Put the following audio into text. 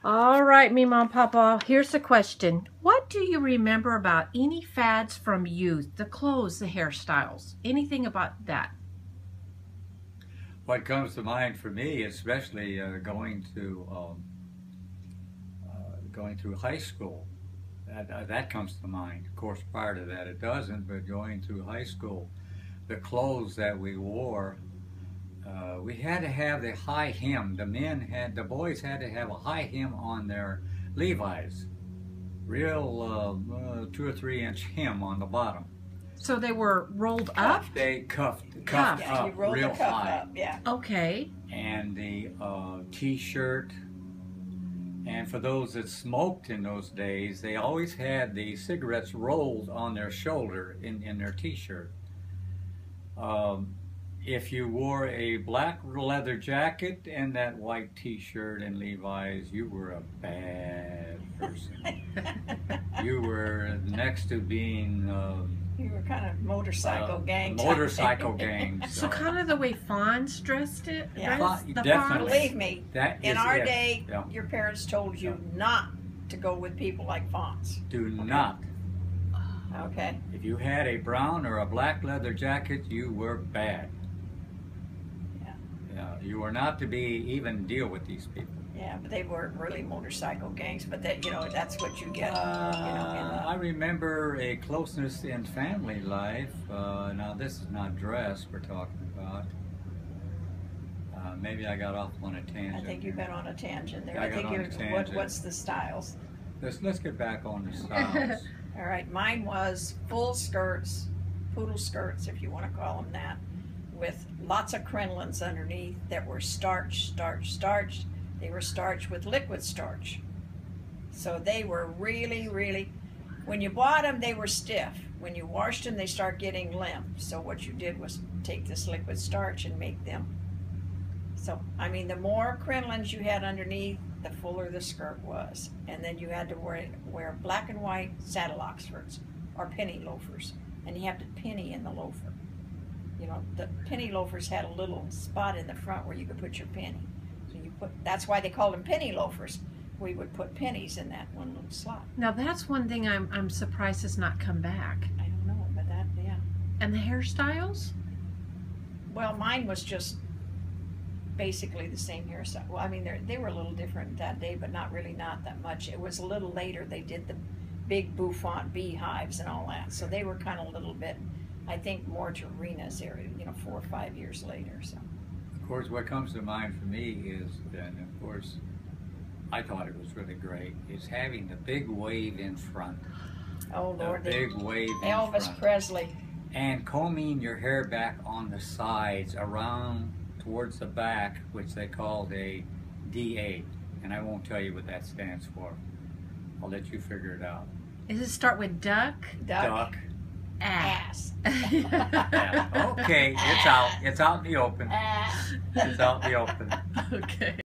All right, Mima and Papa, here's the question. What do you remember about any fads from youth? The clothes, the hairstyles, anything about that? What comes to mind for me, especially going through high school, that comes to mind. Of course, prior to that it doesn't, but going through high school, the clothes that we wore, we had to have the high hem. The boys had to have a high hem on their Levi's, real 2 or 3 inch hem on the bottom. So they were rolled up? They cuffed Yeah, up you roll real the cuff high. up, yeah. Okay. And the t-shirt. And for those that smoked in those days, they always had the cigarettes rolled on their shoulder in their t-shirt. If you wore a black leather jacket and that white t-shirt and Levi's, you were a bad person. You were next to being You were kind of motorcycle gang type. motorcycle gang. So kind of the way Fonz dressed it? Yeah. dressed the Definitely. Fonz? Believe me, That in is our it. day, Yeah. your parents told you not to go with people like Fonz. Do not. Okay? If you had a brown or a black leather jacket, you were bad. Yeah. You were not to be even deal with these people. Yeah, but they weren't really motorcycle gangs, but that, that's what you get. I remember a closeness in family life. Now this is not dress we're talking about. Maybe I got off on a tangent. I think you've been on a tangent there. I got on a tangent. What's the styles? Let's get back on the styles. All right, mine was full skirts, poodle skirts, if you want to call them that, with lots of crinolines underneath that were starched. They were starched with liquid starch. So they were really, really, when you bought them, they were stiff. When you washed them, they start getting limp. So what you did was take this liquid starch and make them. So, I mean, the more crinolines you had underneath, the fuller the skirt was. And then you had to wear black and white saddle Oxfords or penny loafers. And you have to penny in the loafer. The penny loafers had a little spot in the front where you could put your penny. So that's why they called them penny loafers. We would put pennies in that one little slot. Now that's one thing I'm surprised has not come back. I don't know, but yeah. And the hairstyles? Well, mine was just basically the same hairstyle. Well, I mean, they were a little different that day, but not that much. It was a little later they did the big bouffant beehives and all that. So they were kind of a little bit, I think, more to Rena's area, 4 or 5 years later. So. Of course, what comes to mind for me is, and of course, I thought it was really great, is having the big wave in front. Oh, Lord. The big wave in Elvis front. Presley. And combing your hair back on the sides around towards the back, which they called a DA. And I won't tell you what that stands for. I'll let you figure it out. Does it start with duck? Duck. Ass. Yeah. Okay, it's out. It's out in the open. Ass. It's out in the open. Okay.